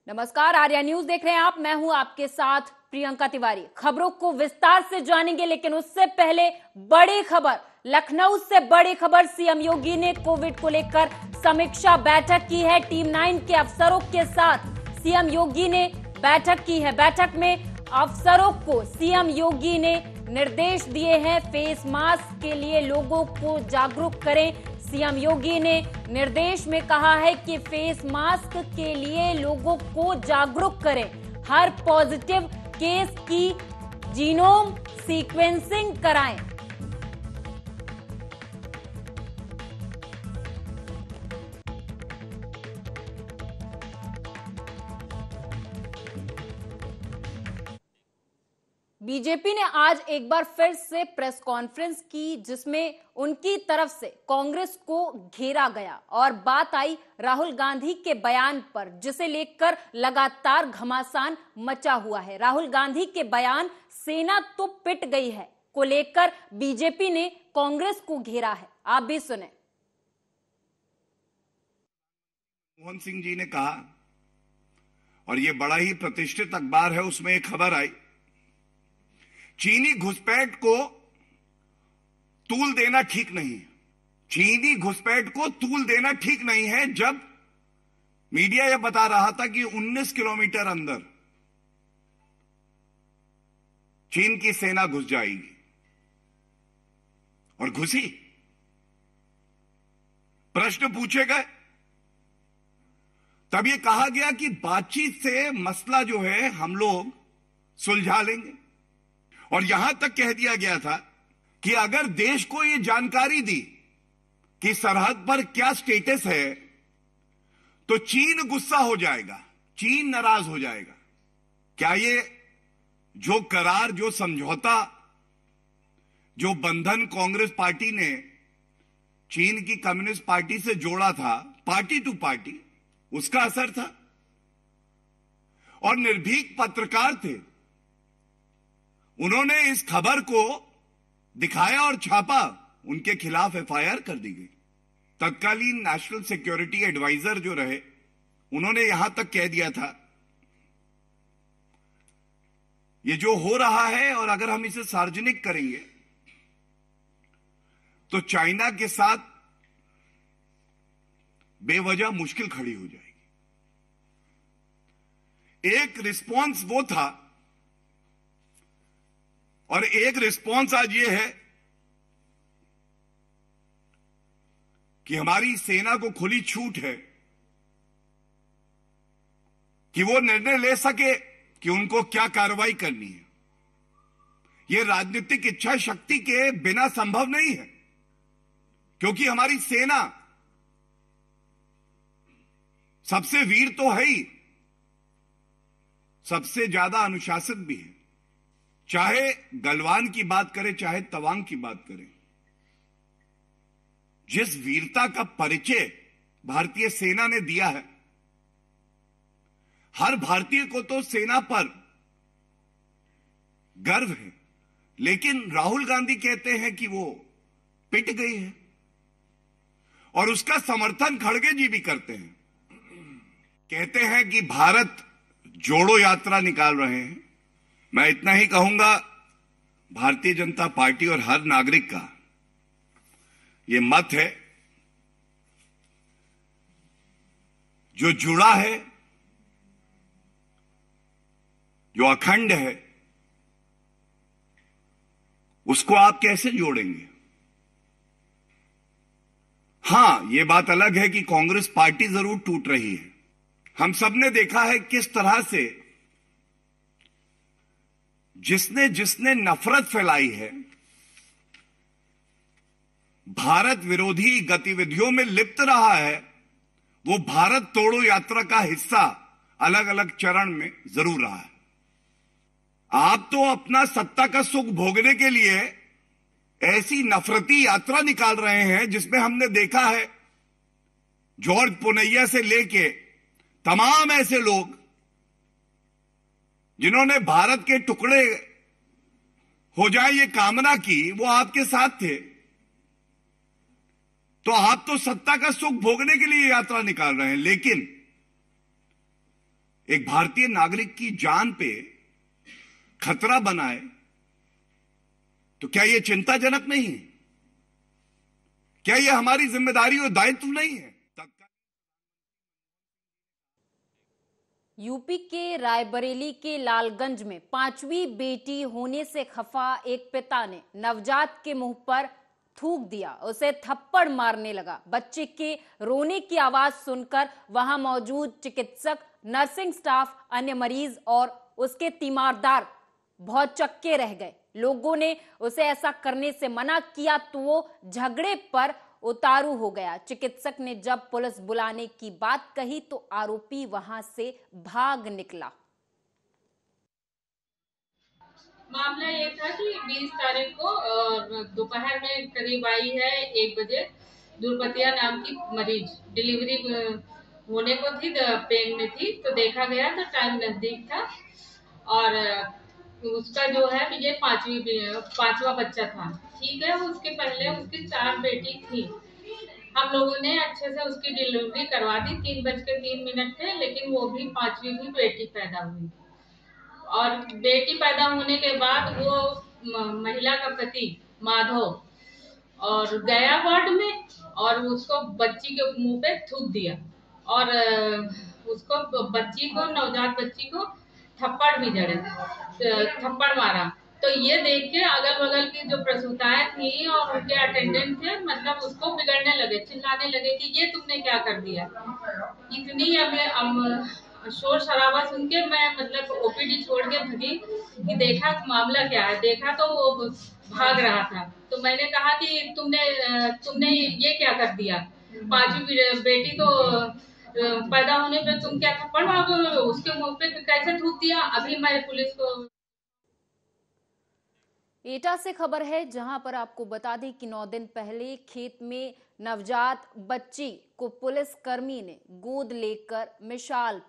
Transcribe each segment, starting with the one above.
नमस्कार, आर्या न्यूज देख रहे हैं आप। मैं हूं आपके साथ प्रियंका तिवारी। खबरों को विस्तार से जानेंगे, लेकिन उससे पहले बड़ी खबर, लखनऊ से बड़ी खबर। सीएम योगी ने कोविड को लेकर समीक्षा बैठक की है। टीम 9 के अफसरों के साथ सीएम योगी ने बैठक की है। बैठक में अफसरों को सीएम योगी ने निर्देश दिए हैं, फेस मास्क के लिए लोगों को जागरूक करें। सीएम योगी ने निर्देश में कहा है कि फेस मास्क के लिए लोगों को जागरूक करें। हर पॉजिटिव केस की जीनोम सीक्वेंसिंग कराएं। बीजेपी ने आज एक बार फिर से प्रेस कॉन्फ्रेंस की, जिसमें उनकी तरफ से कांग्रेस को घेरा गया और बात आई राहुल गांधी के बयान पर, जिसे लेकर लगातार घमासान मचा हुआ है। राहुल गांधी के बयान सेना तो पिट गई है को लेकर बीजेपी ने कांग्रेस को घेरा है। आप भी सुने। मनमोहन सिंह जी ने कहा, और ये बड़ा ही प्रतिष्ठित अखबार है, उसमें एक खबर आई, चीनी घुसपैठ को तूल देना ठीक नहीं है। चीनी घुसपैठ को तूल देना ठीक नहीं है, जब मीडिया यह बता रहा था कि 19 किलोमीटर अंदर चीन की सेना घुस जाएगी, और घुसी। प्रश्न पूछे गए, तब यह कहा गया कि बातचीत से मसला जो है हम लोग सुलझा लेंगे। और यहां तक कह दिया गया था कि अगर देश को यह जानकारी दी कि सरहद पर क्या स्टेटस है, तो चीन गुस्सा हो जाएगा, चीन नाराज हो जाएगा। क्या ये जो करार, जो समझौता, जो बंधन कांग्रेस पार्टी ने चीन की कम्युनिस्ट पार्टी से जोड़ा था, पार्टी टू पार्टी, उसका असर था? और निर्भीक पत्रकार थे, उन्होंने इस खबर को दिखाया और छापा, उनके खिलाफ एफआईआर कर दी गई। तत्कालीन नेशनल सिक्योरिटी एडवाइजर जो रहे, उन्होंने यहां तक कह दिया था, ये जो हो रहा है और अगर हम इसे सार्वजनिक करेंगे तो चाइना के साथ बेवजह मुश्किल खड़ी हो जाएगी। एक रिस्पॉन्स वो था, और एक रिस्पॉन्स आज ये है कि हमारी सेना को खुली छूट है कि वो निर्णय ले सके कि उनको क्या कार्रवाई करनी है। ये राजनीतिक इच्छा शक्ति के बिना संभव नहीं है, क्योंकि हमारी सेना सबसे वीर तो है ही, सबसे ज्यादा अनुशासित भी है। चाहे गलवान की बात करें, चाहे तवांग की बात करें, जिस वीरता का परिचय भारतीय सेना ने दिया है, हर भारतीय को तो सेना पर गर्व है। लेकिन राहुल गांधी कहते हैं कि वो पिट गई है, और उसका समर्थन खड़गे जी भी करते हैं। कहते हैं कि भारत जोड़ो यात्रा निकाल रहे हैं। मैं इतना ही कहूंगा, भारतीय जनता पार्टी और हर नागरिक का ये मत है, जो जुड़ा है, जो अखंड है, उसको आप कैसे जोड़ेंगे? हां, यह बात अलग है कि कांग्रेस पार्टी जरूर टूट रही है। हम सबने देखा है किस तरह से जिसने जिसने नफरत फैलाई है, भारत विरोधी गतिविधियों में लिप्त रहा है, वो भारत तोड़ो यात्रा का हिस्सा अलग अलग चरण में जरूर रहा है। आप तो अपना सत्ता का सुख भोगने के लिए ऐसी नफरती यात्रा निकाल रहे हैं, जिसमें हमने देखा है जॉर्ज पुनैया से लेके तमाम ऐसे लोग जिन्होंने भारत के टुकड़े हो जाए ये कामना की, वो आपके साथ थे। तो आप तो सत्ता का सुख भोगने के लिए यात्रा निकाल रहे हैं, लेकिन एक भारतीय नागरिक की जान पे खतरा बनाए, तो क्या यह चिंताजनक नहीं है? क्या यह हमारी जिम्मेदारी और दायित्व नहीं है? यूपी के रायबरेली के लालगंज में 5वीं बेटी होने से खफा एक पिता ने नवजात के मुंह पर थूक दिया, उसे थप्पड़ मारने लगा। बच्चे के रोने की आवाज सुनकर वहां मौजूद चिकित्सक, नर्सिंग स्टाफ, अन्य मरीज और उसके तीमारदार भौचक्के रह गए। लोगों ने उसे ऐसा करने से मना किया तो वो झगड़े पर उतारू हो गया। चिकित्सक ने जब पुलिस बुलाने की बात कही तो आरोपी वहां से भाग निकला। मामला ये था कि 20 तारीख को दोपहर में करीब आई है 1 बजे दुर्पतिया नाम की मरीज डिलीवरी होने को थी, पेन में थी, तो देखा गया तो टाइम नजदीक था और उसका जो है ये 5वां बच्चा था। ठीक है, उसके पहले उसकी 4 बेटी थी। हम लोगों ने अच्छे से उसकी डिलीवरी करवा दी। 3:03 थे, लेकिन वो भी 5वीं भी बेटी पैदा हुई। और बेटी पैदा होने के बाद वो महिला का पति माधव और गया वार्ड में और उसको बच्ची के मुंह पे थूक दिया और उसको बच्ची को, नवजात बच्ची को थप्पड़ भी जड़े, थप्पड़ मारा। तो ये देख के अगल बगल की जो प्रसूताएं थी और उनके अटेंडेंट थे, मतलब उसको बिगड़ने लगे, चिल्लाने लगे कि ये तुमने क्या कर दिया। इतनी हमें शोर शराबा सुन के मैं मतलब ओपीडी छोड़ के भगी कि देखा मामला क्या है। देखा तो वो भाग रहा था, तो मैंने कहा कि तुमने ये क्या कर दिया। 5वीं बेटी तो पैदा होने पे तुम क्या थप्पड़ मारोगे, उसके मुंह पे कैसे थूक दिया। अभी मैं पुलिस को। एटा से खबर है, जहां पर आपको बता दें कि 9 दिन पहले खेत में नवजात बच्ची को पुलिस कर्मी ने गोद लेकर मिसाल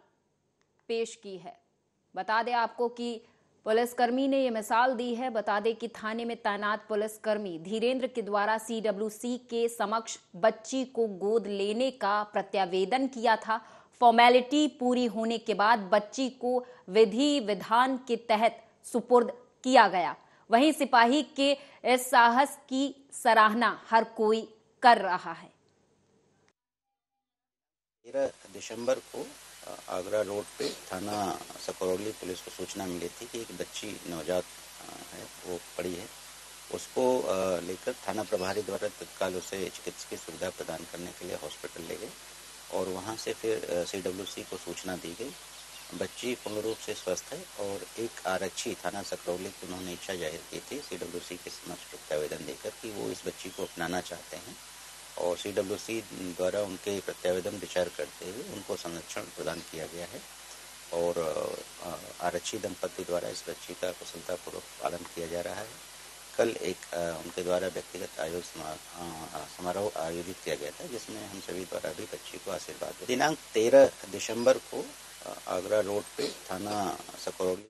पेश की है। बता दें आपको कि पुलिसकर्मी ने यह मिसाल दी है। बता दें कि थाने में तैनात पुलिसकर्मी धीरेन्द्र के द्वारा सीडब्ल्यूसी के समक्ष बच्ची को गोद लेने का प्रत्यावेदन किया था। फॉर्मेलिटी पूरी होने के बाद बच्ची को विधि विधान के तहत सुपुर्द किया गया। वहीं सिपाही के इस साहस की सराहना हर कोई कर रहा है। 13 दिसंबर को आगरा रोड पे थाना सकरौली पुलिस को सूचना मिली थी कि एक बच्ची नवजात है, वो पड़ी है। उसको लेकर थाना प्रभारी द्वारा तत्काल उसे चिकित्सकीय सुविधा प्रदान करने के लिए हॉस्पिटल ले गए और वहां से फिर सीडब्ल्यूसी को सूचना दी गई। बच्ची पूर्ण रूप से स्वस्थ है और एक आरक्षी थाना सकरौली की उन्होंने इच्छा जाहिर की थी सीडब्ल्यूसी के समक्ष प्रत्यावेदन देकर कि वो इस बच्ची को अपनाना चाहते हैं और सीडब्ल्यूसी द्वारा उनके प्रत्यावेदन विचार करते हुए उनको संरक्षण प्रदान किया गया है और आरक्षी दंपति द्वारा इस बच्ची का कुशलतापूर्वक पालन किया जा रहा है। कल एक उनके द्वारा व्यक्तिगत समारोह आयोजित किया गया था, जिसमें हम सभी द्वारा भी बच्ची को आशीर्वाद दिया। दिनांक 13 दिसंबर को आगरा रोड पे थाना सकरौली।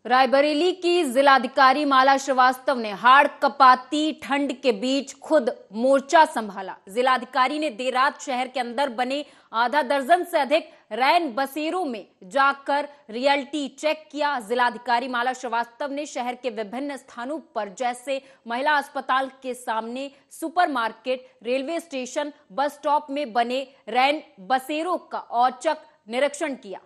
रायबरेली की जिलाधिकारी माला श्रीवास्तव ने हाड़ कपाती ठंड के बीच खुद मोर्चा संभाला। जिलाधिकारी ने देर रात शहर के अंदर बने आधा दर्जन से अधिक रैन बसेरों में जाकर रियलिटी चेक किया। जिलाधिकारी माला श्रीवास्तव ने शहर के विभिन्न स्थानों पर जैसे महिला अस्पताल के सामने, supermarket, railway station, bus stop में बने रैन बसेरों का औचक निरीक्षण किया।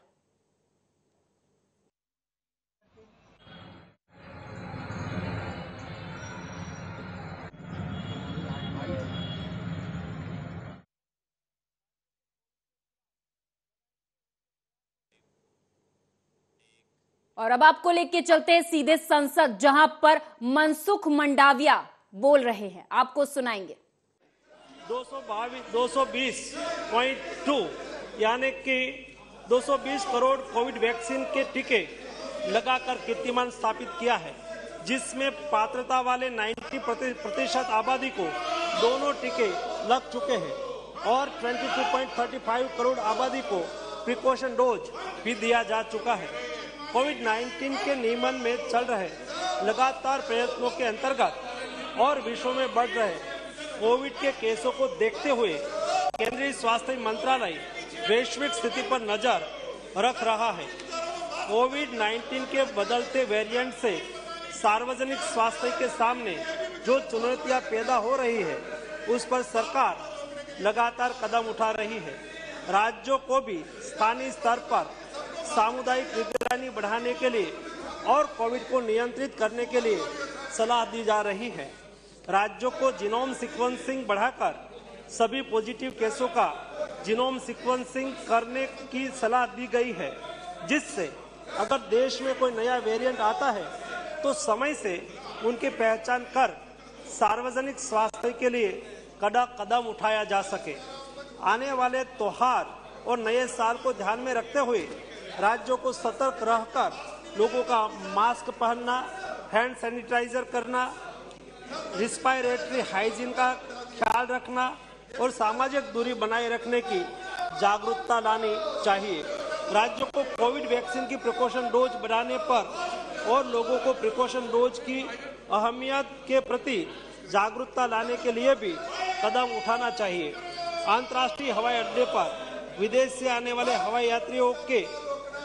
और अब आपको लेके चलते हैं सीधे संसद, जहां पर मनसुख मंडाविया बोल रहे हैं, आपको सुनाएंगे। 220.2 यानी कि 220 करोड़ कोविड वैक्सीन के टीके लगाकर कीर्तिमान स्थापित किया है, जिसमें पात्रता वाले 90% आबादी को दोनों टीके लग चुके हैं और 22.35 करोड़ आबादी को प्रिकॉशन डोज भी दिया जा चुका है। कोविड-19 के नियमन में चल रहे लगातार प्रयत्नों के अंतर्गत और विश्व में बढ़ रहे कोविड के केसों को देखते हुए केंद्रीय स्वास्थ्य मंत्रालय वैश्विक स्थिति पर नजर रख रहा है। कोविड-19 के बदलते वेरिएंट से सार्वजनिक स्वास्थ्य के सामने जो चुनौतियां पैदा हो रही है, उस पर सरकार लगातार कदम उठा रही है। राज्यों को भी स्थानीय स्तर पर सामुदायिक निगरानी बढ़ाने के लिए और कोविड को नियंत्रित करने के लिए सलाह दी जा रही है। राज्यों को जीनोम सीक्वेंसिंग बढ़ाकर सभी पॉजिटिव केसों का जीनोम सीक्वेंसिंग करने की सलाह दी गई है, जिससे अगर देश में कोई नया वेरिएंट आता है तो समय से उनकी पहचान कर सार्वजनिक स्वास्थ्य के लिए कड़ा कदम उठाया जा सके। आने वाले त्योहार और नए साल को ध्यान में रखते हुए राज्यों को सतर्क रहकर लोगों का मास्क पहनना, हैंड सैनिटाइजर करना, रिस्पायरेटरी हाइजीन का ख्याल रखना और सामाजिक दूरी बनाए रखने की जागरूकता लानी चाहिए। राज्यों को कोविड वैक्सीन की प्रिकॉशन डोज बढ़ाने पर और लोगों को प्रिकॉशन डोज की अहमियत के प्रति जागरूकता लाने के लिए भी कदम उठाना चाहिए। अंतर्राष्ट्रीय हवाई अड्डे पर विदेश से आने वाले हवाई यात्रियों के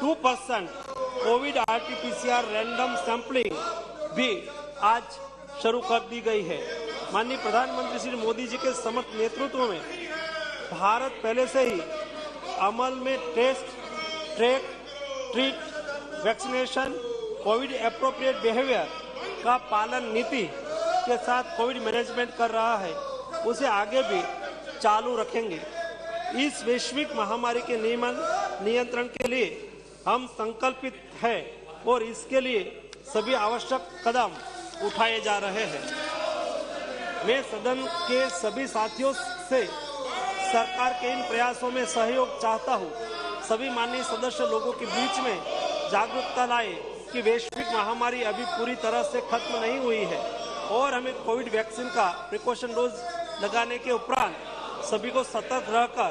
2% कोविड RT-PCR रैंडम सैंपलिंग भी आज शुरू कर दी गई है। माननीय प्रधानमंत्री श्री मोदी जी के समर्थ नेतृत्व में भारत पहले से ही अमल में test, track, treat, vaccination, covid appropriate behaviour का पालन नीति के साथ कोविड मैनेजमेंट कर रहा है। उसे आगे भी चालू रखेंगे। इस वैश्विक महामारी के नियंत्रण के लिए हम संकल्पित हैं और इसके लिए सभी आवश्यक कदम उठाए जा रहे हैं। मैं सदन के सभी साथियों से सरकार के इन प्रयासों में सहयोग चाहता हूं। सभी माननीय सदस्य लोगों के बीच में जागरूकता लाए कि वैश्विक महामारी अभी पूरी तरह से खत्म नहीं हुई है और हमें कोविड वैक्सीन का प्रिकॉशन डोज लगाने के उपरांत सभी को सतर्क रहकर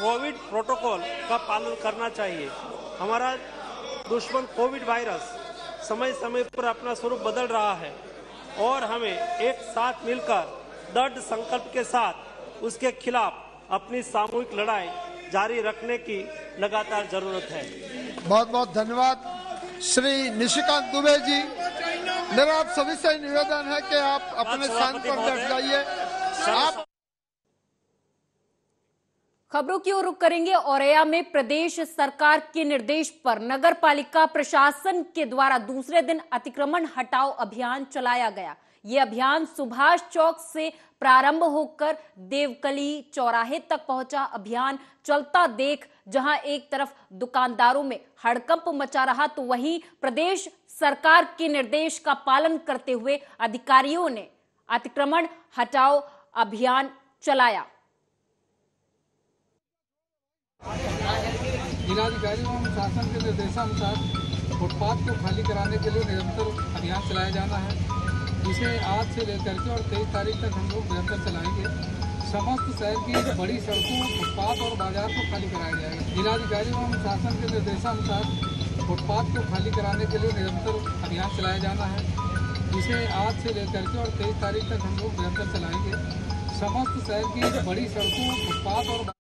कोविड प्रोटोकॉल का पालन करना चाहिए। हमारा दुश्मन कोविड वायरस समय समय पर अपना स्वरूप बदल रहा है और हमें एक साथ मिलकर दृढ़ संकल्प के साथ उसके खिलाफ अपनी सामूहिक लड़ाई जारी रखने की लगातार जरूरत है। बहुत बहुत धन्यवाद श्री निशिकांत दुबे जी। मेरा आप सभी से निवेदन है कि आप अपने स्थान पर बैठ जाइए। आप खबरों की ओर रुख करेंगे। औरैया में प्रदेश सरकार के निर्देश पर नगर पालिका प्रशासन के द्वारा दूसरे दिन अतिक्रमण हटाओ अभियान चलाया गया। ये अभियान सुभाष चौक से प्रारंभ होकर देवकली चौराहे तक पहुंचा। अभियान चलता देख जहां एक तरफ दुकानदारों में हड़कंप मचा रहा, तो वहीं प्रदेश सरकार के निर्देश का पालन करते हुए अधिकारियों ने अतिक्रमण हटाओ अभियान चलाया। जिलाधिकारी एवं शासन के निर्देशानुसार फुटपाथ को खाली कराने के लिए निरंतर अभियान चलाया जाना है, जिसे आज से लेकर के और 23 तारीख तक हम लोग निरंतर चलाएंगे। समस्त शहर की बड़ी सड़कों, फुटपाथ और बाजार को खाली कराया जाएगा। जिलाधिकारी एवं शासन के निर्देशानुसार फुटपाथ को खाली कराने के लिए निरंतर अभियान चलाया जाना है, जिसे आज से लेकर के और 23 तारीख तक हम लोग निरंतर चलाएंगे। समस्त शहर की बड़ी सड़कों, फुटपाथ और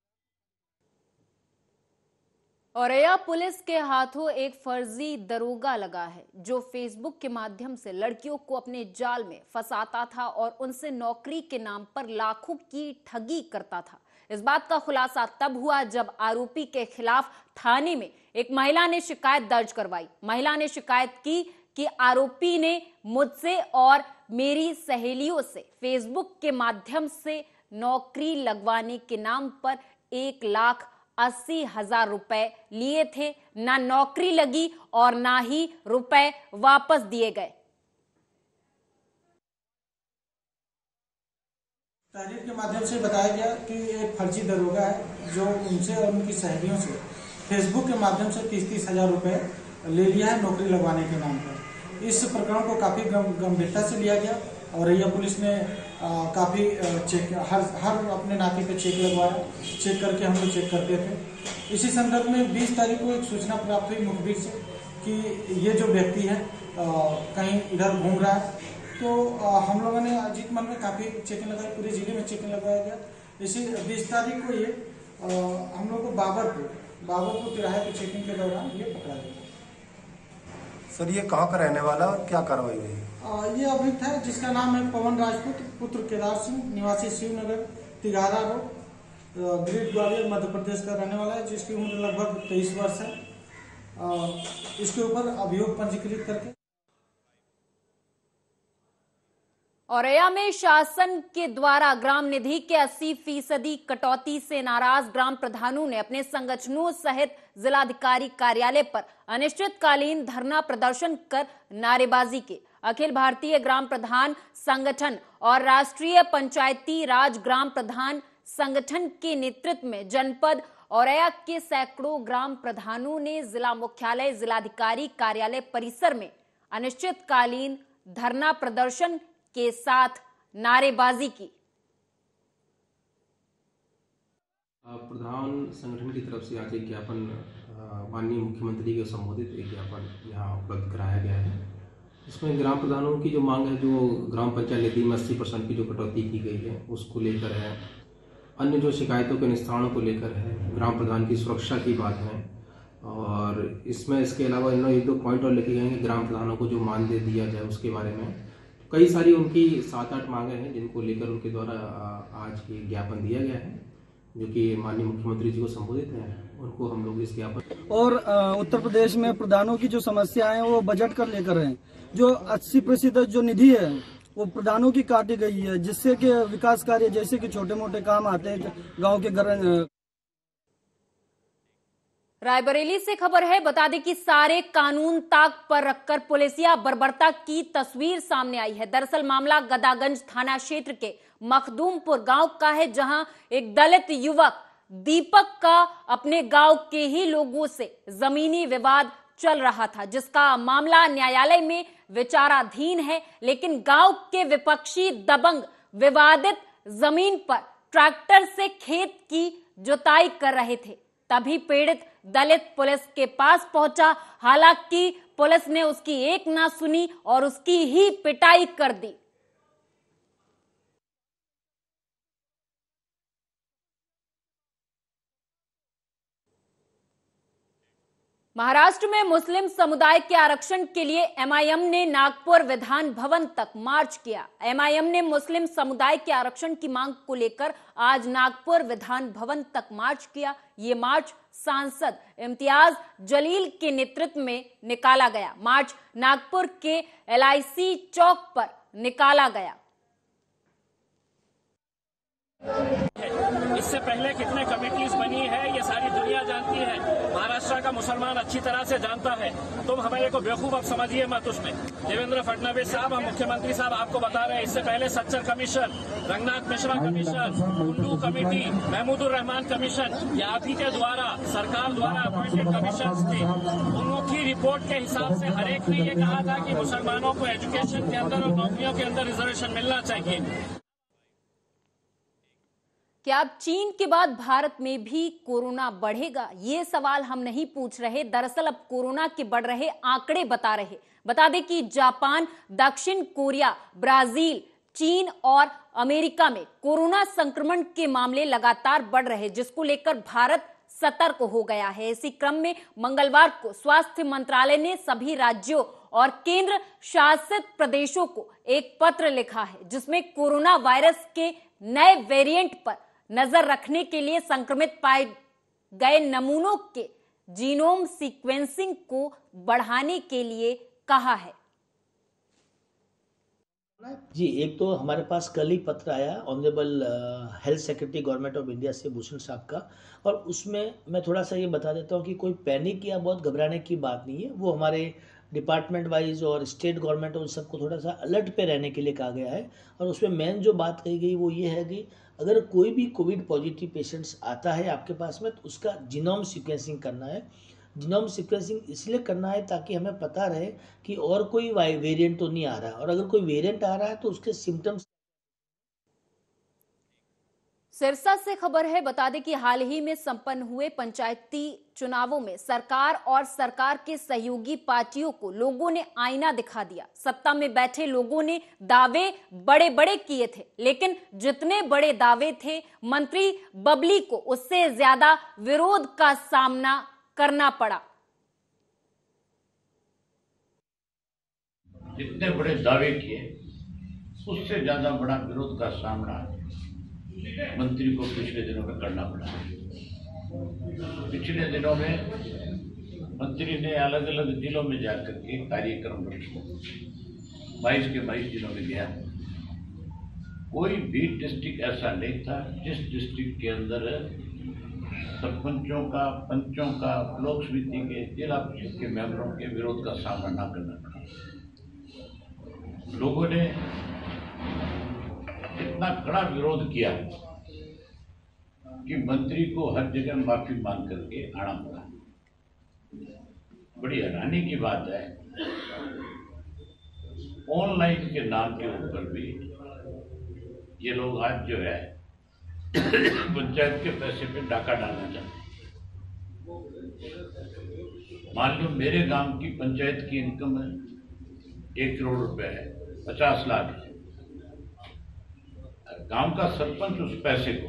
औरैया पुलिस के हाथों एक फर्जी दरोगा लगा है, जो फेसबुक के माध्यम से लड़कियों को अपने जाल में फंसाता था और उनसे नौकरी के नाम पर लाखों की ठगी करता था। इस बात का खुलासा तब हुआ जब आरोपी के खिलाफ थाने में एक महिला ने शिकायत दर्ज करवाई। महिला ने शिकायत की कि आरोपी ने मुझसे और मेरी सहेलियों से फेसबुक के माध्यम से नौकरी लगवाने के नाम पर 1,80,000 रुपए लिए थे। ना नौकरी लगी और ना ही रुपए वापस दिए गए। तहरीर के माध्यम से बताया गया कि एक फर्जी दरोगा है जो उनसे और उनकी सहेलियों से फेसबुक के माध्यम से 30,000 रुपए ले लिया है नौकरी लगवाने के नाम पर। इस प्रकरण को काफी गंभीरता से लिया गया और औरैया पुलिस ने काफी चेक हर अपने नाके पे चेक लगवाया। चेक करके हम लोग चेक करते थे। इसी संदर्भ में 20 तारीख को एक सूचना प्राप्त हुई मुखबिर से कि ये जो व्यक्ति है कहीं इधर घूम रहा है, तो हम लोगों ने अजीत मन में काफ़ी चेकिंग लगाई, पूरे जिले में चेकिंग लगाया गया। इसी 20 तारीख को ये हम लोग को बाबरपुर तिराहे की चेकिंग के दौरान ये पकड़ा गया। सर ये कहाँ का रहने वाला और क्या कार्रवाई हुई? ये अभियुक्त है जिसका नाम है पवन राजपूत पुत्र केदार सिंह, निवासी शिवनगर तिघारा रोड, ग्रेट ग्वालियर मध्य प्रदेश का रहने वाला है, जिसकी उम्र लगभग 23 वर्ष है। इसके ऊपर अभियोग पंजीकृत करके औरैया में शासन के द्वारा ग्राम निधि के 80% कटौती से नाराज ग्राम प्रधानों ने अपने संगठनों सहित जिलाधिकारी कार्यालय पर अनिश्चितकालीन धरना प्रदर्शन कर नारेबाजी की। अखिल भारतीय ग्राम प्रधान संगठन और राष्ट्रीय पंचायती राज ग्राम प्रधान संगठन के नेतृत्व में जनपद औरैया के सैकड़ों ग्राम प्रधानों ने जिला मुख्यालय जिलाधिकारी कार्यालय परिसर में अनिश्चितकालीन धरना प्रदर्शन के साथ नारेबाजी की। प्रधान संगठन की तरफ से आज एक ज्ञापन माननीय मुख्यमंत्री के संबोधित एक ज्ञापन यहाँ उपलब्ध कराया गया है। इसमें ग्राम प्रधानों की जो मांग है, जो ग्राम पंचायत निधि में 80% की जो कटौती की गई है उसको लेकर है, अन्य जो शिकायतों के निस्तारण को लेकर है, ग्राम प्रधान की सुरक्षा की बात है, और इसमें इसके अलावा इन्होंने 1-2 पॉइंट और लिखे गए हैं कि ग्राम प्रधानों को जो मानदेय दिया जाए उसके बारे में। कई सारी उनकी 7-8 मांगे हैं जिनको लेकर उनके द्वारा आज ये ज्ञापन दिया गया है, जो कि माननीय मुख्यमंत्री जी को संबोधित हैं। उनको हम लोग इस ज्ञापन और उत्तर प्रदेश में प्रधानों की जो समस्या है वो बजट कर लेकर है। जो 80% जो निधि है वो प्रधानों की काटी गई है, जिससे कि विकास कार्य जैसे कि छोटे मोटे काम आते हैं गाँव के घर। रायबरेली से खबर है, बता दें कि सारे कानून ताक पर रखकर पुलिसिया बर्बरता की तस्वीर सामने आई है। दरअसल मामला गदागंज थाना क्षेत्र के मखदूमपुर गांव का है, जहां एक दलित युवक दीपक का अपने गांव के ही लोगों से जमीनी विवाद चल रहा था, जिसका मामला न्यायालय में विचाराधीन है। लेकिन गांव के विपक्षी दबंग विवादित जमीन पर ट्रैक्टर से खेत की जुताई कर रहे थे, तभी पीड़ित दलित पुलिस के पास पहुंचा। हालांकि पुलिस ने उसकी एक ना सुनी और उसकी ही पिटाई कर दी। महाराष्ट्र में मुस्लिम समुदाय के आरक्षण के लिए एमआईएम ने नागपुर विधान भवन तक मार्च किया। एमआईएम ने मुस्लिम समुदाय के आरक्षण की मांग को लेकर आज नागपुर विधान भवन तक मार्च किया। ये मार्च सांसद इम्तियाज जलील के नेतृत्व में निकाला गया। मार्च नागपुर के LIC चौक पर निकाला गया। इससे पहले कितने कमेटीज बनी है ये सारी दुनिया जानती है। महाराष्ट्र का मुसलमान अच्छी तरह से जानता है। तुम हमारे को बेवकूफ अब समझिए मत उसमें। देवेंद्र फडणवीस साहब, हम मुख्यमंत्री साहब आपको बता रहे हैं, इससे पहले Sachar commission, Ranganath Mishra commission, Kundu committee, Mahmoodur Rahman commission, ये आप ही के द्वारा सरकार द्वारा अपॉइंटेड कमीशन थे। उनकी रिपोर्ट के हिसाब से हर एक ने ये कहा था कि मुसलमानों को एजुकेशन के अंदर और नौकरियों के अंदर रिजर्वेशन मिलना चाहिए। क्या अब चीन के बाद भारत में भी कोरोना बढ़ेगा? ये सवाल हम नहीं पूछ रहे, दरअसल अब कोरोना के बढ़ रहे आंकड़े बता दें कि जापान, दक्षिण कोरिया, ब्राजील, चीन और अमेरिका में कोरोना संक्रमण के मामले लगातार बढ़ रहे, जिसको लेकर भारत सतर्क हो गया है। इसी क्रम में मंगलवार को स्वास्थ्य मंत्रालय ने सभी राज्यों और केंद्र शासित प्रदेशों को एक पत्र लिखा है, जिसमें कोरोना वायरस के नए वेरिएंट पर नजर रखने के लिए संक्रमित पाए गए नमूनों के जीनोम सीक्वेंसिंग को बढ़ाने के लिए कहा है। जी, एक तो हमारे पास कल ही पत्र आया honourable health secretary government of India से भूषण साहब का, और उसमें मैं थोड़ा सा ये बता देता हूँ कि कोई पैनिक या बहुत घबराने की बात नहीं है। वो हमारे डिपार्टमेंट वाइज और स्टेट गवर्नमेंट उन सबको थोड़ा सा अलर्ट पे रहने के लिए कहा गया है। और उसमें मेन जो बात कही गई वो ये है कि अगर कोई भी कोविड पॉजिटिव पेशेंट्स आता है आपके पास में, तो उसका जीनोम सीक्वेंसिंग करना है। जीनोम सीक्वेंसिंग इसलिए करना है ताकि हमें पता रहे कि और कोई वेरिएंट तो नहीं आ रहा है, और अगर कोई वेरिएंट आ रहा है तो उसके सिम्टम्स। सिरसा से खबर है, बता दें कि हाल ही में संपन्न हुए पंचायती चुनावों में सरकार और सरकार के सहयोगी पार्टियों को लोगों ने आईना दिखा दिया। सत्ता में बैठे लोगों ने दावे बड़े बड़े किए थे, लेकिन जितने बड़े दावे थे मंत्री बबली को उससे ज्यादा विरोध का सामना करना पड़ा। जितने बड़े दावे किए उससे ज्यादा बड़ा विरोध का सामना मंत्री को पिछले दिनों में करना पड़ा। पिछले दिनों में मंत्री ने अलग अलग जिलों में जाकर के कार्यक्रम रखे, 22 के 22 जिलों में गया। कोई भी डिस्ट्रिक्ट ऐसा नहीं था जिस डिस्ट्रिक्ट के अंदर सरपंचों का, पंचों का, ब्लॉक समिति के, जिला परिषद के मेंबरों के विरोध का सामना न करना पड़ा। लोगों ने इतना कड़ा विरोध किया कि मंत्री को हर जगह माफी मांग करके आना पड़ा। बड़ी हैरानी की बात है, ऑनलाइन के नाम के ऊपर भी ये लोग आज जो है पंचायत के पैसे पे डाका डालना चाहते हैं। मान लो मेरे गांव की पंचायत की इनकम 1 करोड़ रुपए है, 50 लाख है। गांव का सरपंच उस पैसे को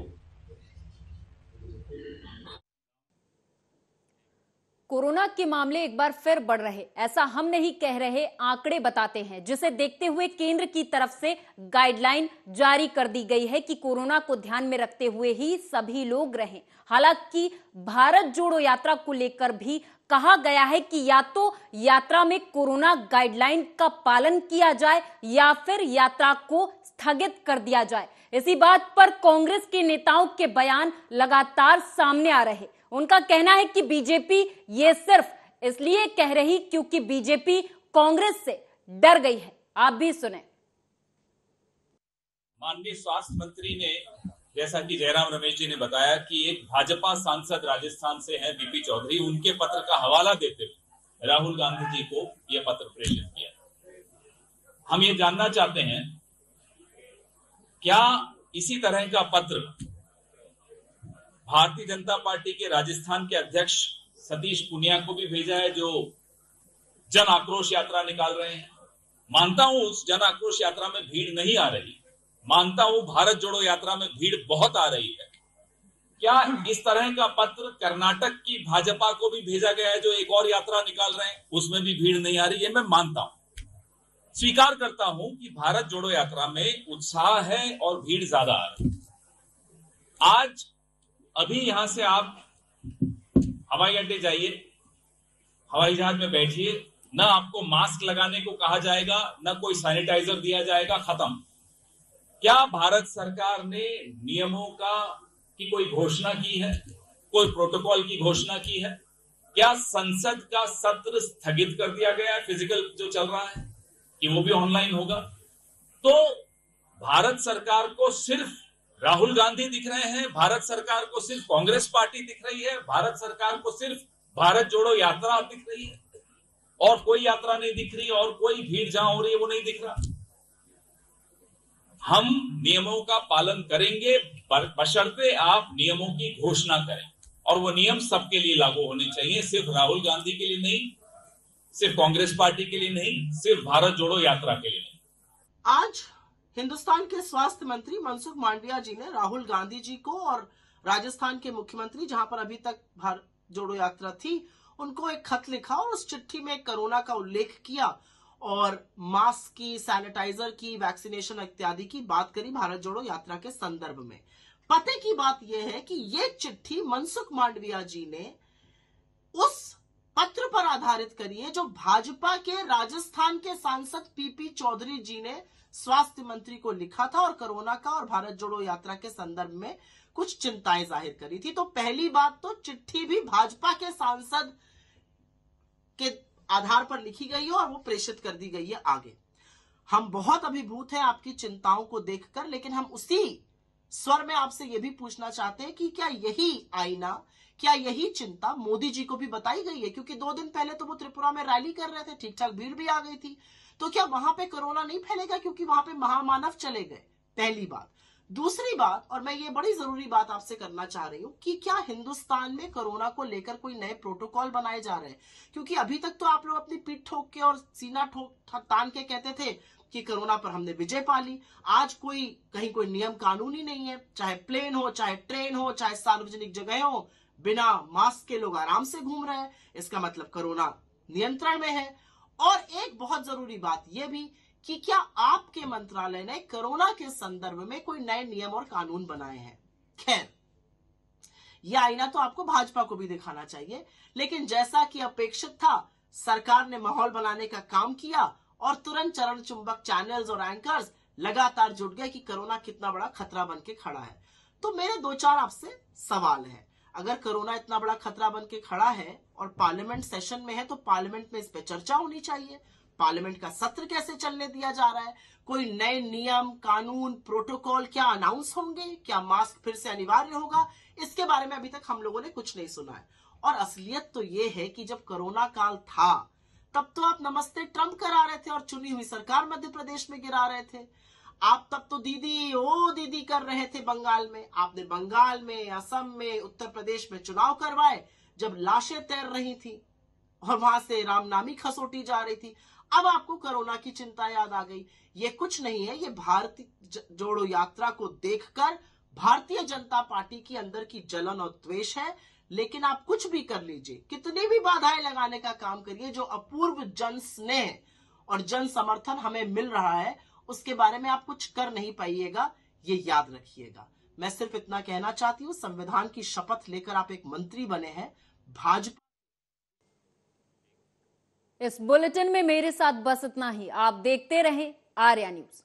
कोरोना के मामले एक बार फिर बढ़ रहे, ऐसा हम नहीं कह रहे, आंकड़े बताते हैं, जिसे देखते हुए केंद्र की तरफ से गाइडलाइन जारी कर दी गई है कि कोरोना को ध्यान में रखते हुए ही सभी लोग रहें। हालांकि भारत जोड़ो यात्रा को लेकर भी कहा गया है कि या तो यात्रा में कोरोना गाइडलाइन का पालन किया जाए या फिर यात्रा को स्थगित कर दिया जाए। इसी बात पर कांग्रेस के नेताओं के बयान लगातार सामने आ रहे। उनका कहना है कि बीजेपी ये सिर्फ इसलिए कह रही क्योंकि बीजेपी कांग्रेस से डर गई है। आप भी सुने। माननीय स्वास्थ्य मंत्री ने, जैसा कि जयराम रमेश जी ने बताया, कि एक भाजपा सांसद राजस्थान से हैं बीपी चौधरी, उनके पत्र का हवाला देते हुए राहुल गांधी जी को यह पत्र प्रेषित किया। हम ये जानना चाहते हैं, क्या इसी तरह का पत्र भारतीय जनता पार्टी के राजस्थान के अध्यक्ष सतीश पूनिया को भी भेजा है, जो जन आक्रोश यात्रा निकाल रहे हैं? मानता हूं उस जन आक्रोश यात्रा में भीड़ नहीं आ रही, मानता हूं भारत जोड़ो यात्रा में भीड़ बहुत आ रही है। क्या इस तरह का पत्र कर्नाटक की भाजपा को भी भेजा गया है, जो एक और यात्रा निकाल रहे हैं, उसमें भी भीड़ नहीं आ रही है? मैं मानता हूं, स्वीकार करता हूं कि भारत जोड़ो यात्रा में उत्साह है और भीड़ ज्यादा आ रही है। आज अभी यहां से आप हवाई अड्डे जाइए, हवाई जहाज में बैठिए, ना आपको मास्क लगाने को कहा जाएगा, ना कोई सैनिटाइजर दिया जाएगा, खत्म। क्या भारत सरकार ने नियमों की कोई घोषणा की है, कोई प्रोटोकॉल की घोषणा की है? क्या संसद का सत्र स्थगित कर दिया गया है, फिजिकल जो चल रहा है, कि वो भी ऑनलाइन होगा? तो भारत सरकार को सिर्फ राहुल गांधी दिख रहे हैं, भारत सरकार को सिर्फ कांग्रेस पार्टी दिख रही है, भारत सरकार को सिर्फ भारत जोड़ो यात्रा दिख रही है, और कोई यात्रा नहीं दिख रही, और कोई भीड़ जहां हो रही है वो नहीं दिख रहा। हम नियमों का पालन करेंगे, बशर्ते आप नियमों की घोषणा करें, और वो नियम सबके लिए लागू होने चाहिए, सिर्फ राहुल गांधी के लिए नहीं, सिर्फ कांग्रेस पार्टी के लिए नहीं, सिर्फ भारत जोड़ो यात्रा के लिए नहीं। आज हिंदुस्तान के स्वास्थ्य मंत्री मनसुख मांडविया जी ने राहुल गांधी जी को और राजस्थान के मुख्यमंत्री, जहां पर अभी तक भारत जोड़ो यात्रा थी, उनको एक खत लिखा और उस चिट्ठी में कोरोना का उल्लेख किया और मास्क की, सैनिटाइजर की, वैक्सीनेशन इत्यादि की बात करी भारत जोड़ो यात्रा के संदर्भ में। पते की बात यह है कि ये चिट्ठी मनसुख मांडविया जी ने उस पत्र पर आधारित करी है जो भाजपा के राजस्थान के सांसद पीपी चौधरी जी ने स्वास्थ्य मंत्री को लिखा था और कोरोना का और भारत जोड़ो यात्रा के संदर्भ में कुछ चिंताएं जाहिर करी थी। तो पहली बात तो चिट्ठी भी भाजपा के सांसद के आधार पर लिखी गई है और वो प्रेषित कर दी गई है आगे। हम बहुत अभिभूत हैं आपकी चिंताओं को देखकर, लेकिन हम उसी स्वर में आपसे यह भी पूछना चाहते हैं कि क्या यही आईना, क्या यही चिंता मोदी जी को भी बताई गई है? क्योंकि 2 दिन पहले तो वो त्रिपुरा में रैली कर रहे थे, ठीक ठाक भीड़ भी आ गई थी, तो क्या वहां पे कोरोना नहीं फैलेगा क्योंकि वहां पे महामानव चले गए? पहली बात। दूसरी बात, और मैं ये बड़ी जरूरी बात आपसे करना चाह रही हूं, कि क्या हिंदुस्तान में कोरोना को लेकर कोई नए प्रोटोकॉल बनाए जा रहे हैं? क्योंकि अभी तक तो आप लोग अपनी पीठ ठोक के और सीना ठोक तान के कहते थे कि कोरोना पर हमने विजय पा ली। आज कहीं कोई नियम कानून ही नहीं है, चाहे प्लेन हो, चाहे ट्रेन हो, चाहे सार्वजनिक जगह हो, बिना मास्क के लोग आराम से घूम रहे हैं। इसका मतलब कोरोना नियंत्रण में है। और एक बहुत जरूरी बात यह भी कि क्या आपके मंत्रालय ने कोरोना के संदर्भ में कोई नए नियम और कानून बनाए हैं? खैर, यह आईना तो आपको भाजपा को भी दिखाना चाहिए, लेकिन जैसा कि अपेक्षित था, सरकार ने माहौल बनाने का काम किया और तुरंत चरण चुंबक चैनल्स और एंकर्स लगातार जुट गए कि कोरोना कितना बड़ा खतरा बन के खड़ा है। तो मेरे 2-4 आपसे सवाल है। अगर कोरोना इतना बड़ा खतरा बन के खड़ा है और पार्लियामेंट सेशन में है, तो पार्लियामेंट में इस पे चर्चा होनी चाहिए। पार्लियामेंट का सत्र कैसे चलने दिया जा रहा है? कोई नए नियम, कानून, प्रोटोकॉल क्या अनाउंस होंगे? क्या मास्क फिर से अनिवार्य होगा? इसके बारे में अभी तक हम लोगों ने कुछ नहीं सुना है। और असलियत तो ये है कि जब कोरोना काल था, तब तो आप नमस्ते ट्रंप करा रहे थे और चुनी हुई सरकार मध्य प्रदेश में गिरा रहे थे। आप तब तो दीदी ओ दीदी कर रहे थे बंगाल में। आपने बंगाल में, असम में, उत्तर प्रदेश में चुनाव करवाए जब लाशें तैर रही थी और वहां से रामनामी खसोटी जा रही थी। अब आपको कोरोना की चिंता याद आ गई। ये कुछ नहीं है, ये भारतीय जोड़ो यात्रा को देखकर भारतीय जनता पार्टी की अंदर की जलन और द्वेष है। लेकिन आप कुछ भी कर लीजिए, कितनी भी बाधाएं लगाने का काम करिए, जो अपूर्व जन स्नेह और जन समर्थन हमें मिल रहा है, उसके बारे में आप कुछ कर नहीं पाइएगा, ये याद रखिएगा। मैं सिर्फ इतना कहना चाहती हूँ, संविधान की शपथ लेकर आप एक मंत्री बने हैं। भाजपा इस बुलेटिन में मेरे साथ बस इतना ही। आप देखते रहें आर्या न्यूज।